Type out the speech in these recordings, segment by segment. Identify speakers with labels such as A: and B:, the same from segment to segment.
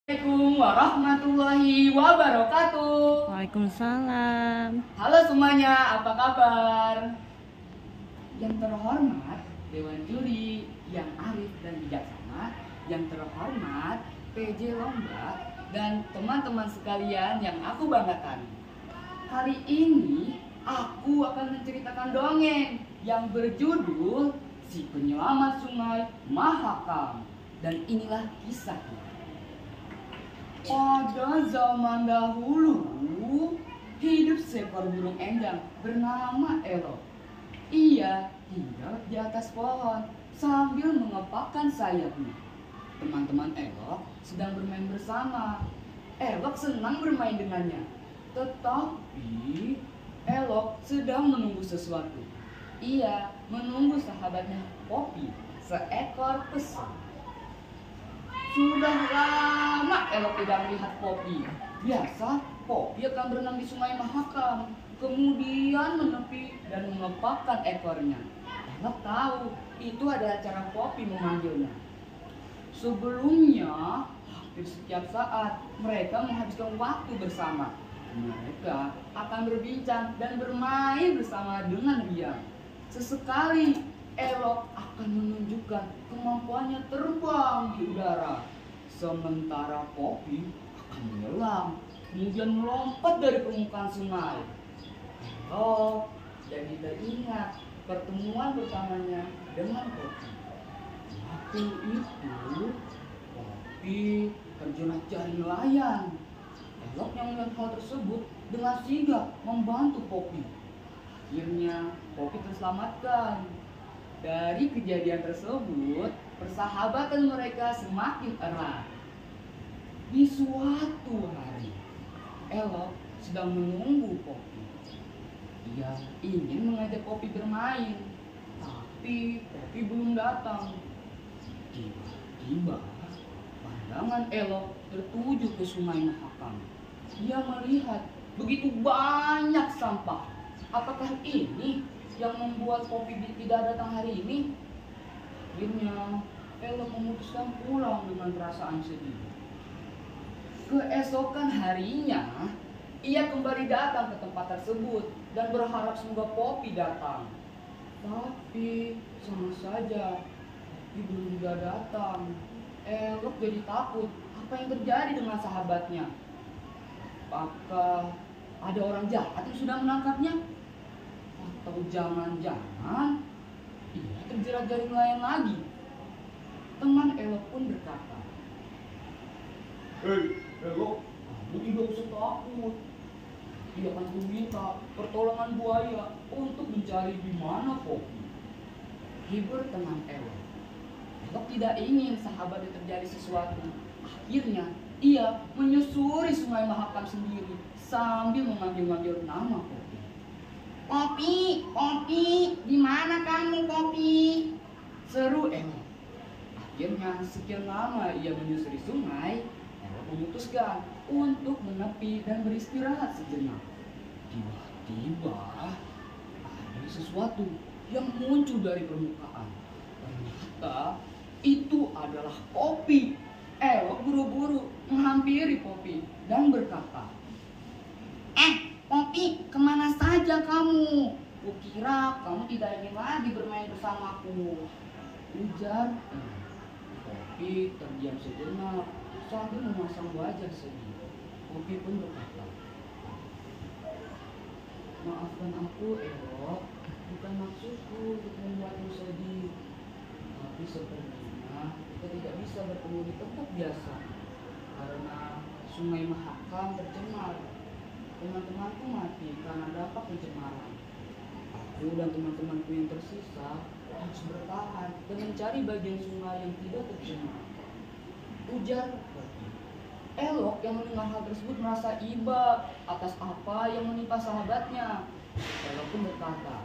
A: Assalamualaikum warahmatullahi wabarakatuh.
B: Waalaikumsalam.
A: Halo semuanya, apa kabar? Yang terhormat Dewan Juri yang arif dan bijaksana, yang terhormat PJ Lomba, dan teman-teman sekalian yang aku banggakan. Kali ini aku akan menceritakan dongeng yang berjudul Si Penyelamat Sungai Mahakam. Dan inilah kisahnya. Pada zaman dahulu, hidup seekor burung enjang bernama Elok. Ia tinggal di atas pohon sambil mengepakkan sayapnya. Teman-teman Elok sedang bermain bersama. Elok senang bermain dengannya. Tetapi Elok sedang menunggu sesuatu. Ia menunggu sahabatnya Poppy, seekor pesut. Sudah lama Elok tidak melihat Poppy. Biasa Poppy akan berenang di Sungai Mahakam, kemudian menepi dan mengepakkan ekornya. Elok tahu itu adalah cara Poppy memanggilnya. Sebelumnya, hampir setiap saat mereka menghabiskan waktu bersama. Mereka akan berbincang dan bermain bersama dengan riang. Sesekali Elok akan menunjukkan kemampuannya terbang di udara, sementara Poppy akan menyelam, kemudian melompat dari permukaan sungai. Elok jadi teringat pertemuan pertamanya dengan Poppy. Waktu itu Poppy terjerat jaring nelayan. Elok yang melihat hal tersebut dengan sigap membantu Poppy. Akhirnya Poppy terselamatkan. Dari kejadian tersebut, persahabatan mereka semakin erat. Di suatu hari, Elok sedang menunggu Poppy. Ia ingin mengajak Poppy bermain, tapi Poppy belum datang. Tiba-tiba, pandangan Elok tertuju ke Sungai Mahakam. Ia melihat begitu banyak sampah. Apakah ini yang membuat Poppy tidak datang hari ini? Akhirnya Elok memutuskan pulang dengan perasaan sedih. Keesokan harinya, ia kembali datang ke tempat tersebut dan berharap semoga Poppy datang. Tapi sama saja Poppy belum juga datang. Elok jadi takut apa yang terjadi dengan sahabatnya. Apakah ada orang jahat yang sudah menangkapnya? Atau jangan-jangan ia terjerat jaring nelayan lagi? Teman Elok pun berkata, "Hei Elok, kamu tidak usah takut. Dia akan meminta pertolongan buaya untuk mencari di mana Poppy." Hibur teman Elok. Elok tidak ingin sahabatnya terjadi sesuatu. Akhirnya ia menyusuri Sungai Mahakam sendiri sambil memanggil-manggil nama Poppy. "Poppy, Poppy, di mana kamu Poppy?" seru Elok. Akhirnya sekian lama ia menyusuri sungai, Elok memutuskan untuk menepi dan beristirahat sejenak. Tiba-tiba ada sesuatu yang muncul dari permukaan. Ternyata itu adalah Poppy. Elok buru-buru menghampiri Poppy dan berkata, "Poppy, kemana saja kamu? Kukira kamu tidak ingin lagi bermain bersamaku," ujar. Poppy terdiam sejenak sambil memasang wajah sedih. Poppy pun berkata, "Maafkan aku, Elok. Bukan maksudku untuk membuatmu sedih. Tapi sepertinya kita tidak bisa bertemu di tempat biasa karena Sungai Mahakam tercemar. Teman-temanku mati karena dampak pencemaran. Aku dan teman-temanku yang tersisa harus bertahan dan mencari bagian sungai yang tidak tercemar," ujar Poppy. Elok yang mendengar hal tersebut merasa iba atas apa yang menimpa sahabatnya. Elok pun berkata,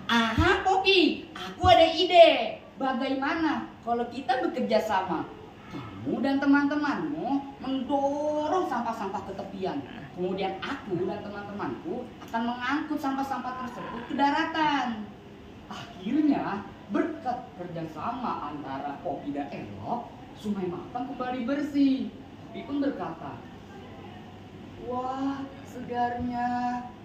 A: "Aha Poppy, aku ada ide. Bagaimana kalau kita bekerja sama? Kamu dan teman-temanmu mendorong sampah-sampah ke tepian. Kemudian aku dan teman-temanku akan mengangkut sampah-sampah tersebut ke daratan." Akhirnya berkat kerjasama antara Poppy dan Elok, Sungai Mahakam kembali bersih. Kopi pun berkata, wah, segarnya.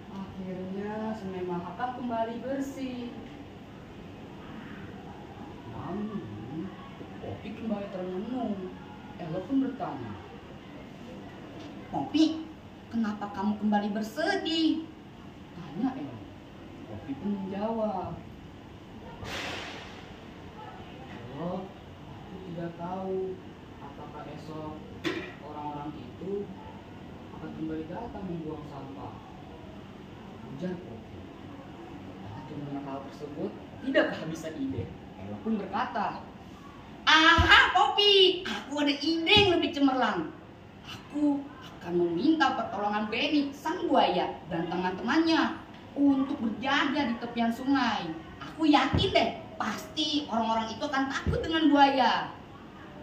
A: Akhirnya Sungai Mahakam kembali bersih. Namun, Kopi kembali termenung. Elok pun bertanya,
B: Kopi, kenapa kamu kembali bersedih?
A: tanya Elok. Kopi pun menjawab, Elok, aku tidak tahu apakah esok orang-orang itu akan kembali datang membuang sampah. Ujar Kopi. Untuk mengenal hal tersebut, tidak kehabisan ide. Elok pun berkata,
B: Aha, Kopi, aku ada ide yang lebih cemerlang. Aku akan meminta pertolongan Benny, sang buaya, dan teman-temannya untuk berjaga di tepian sungai. Aku yakin deh, pasti orang-orang itu akan takut dengan buaya.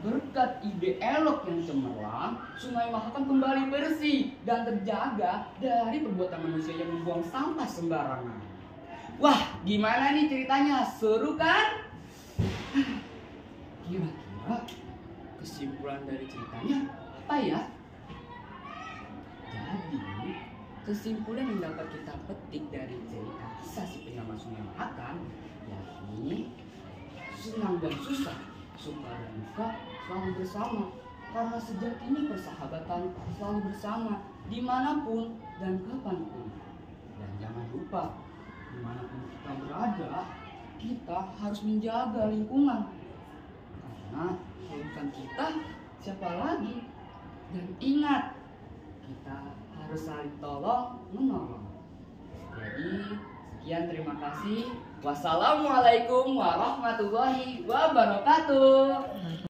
A: berkat ide Elok yang cemerlang, Sungai Mahakam kembali bersih dan terjaga dari perbuatan manusia yang membuang sampah sembarangan. Wah, gimana nih ceritanya? Seru kan? Kira-kira kesimpulan dari ceritanya apa ya? Jadi, kesimpulan yang dapat kita petik dari cerita kisah si penyelamat Sungai Mahakam yakni senang dan susah, suka dan duka selalu bersama. Karena sejatinya persahabatan selalu bersama dimanapun dan kapanpun. Dan jangan lupa, dimanapun kita berada, kita harus menjaga lingkungan. Karena kalau bukan kita, siapa lagi? Dan ingat, kita harus saling tolong menolong. Jadi sekian, terima kasih. Wassalamualaikum warahmatullahi wabarakatuh.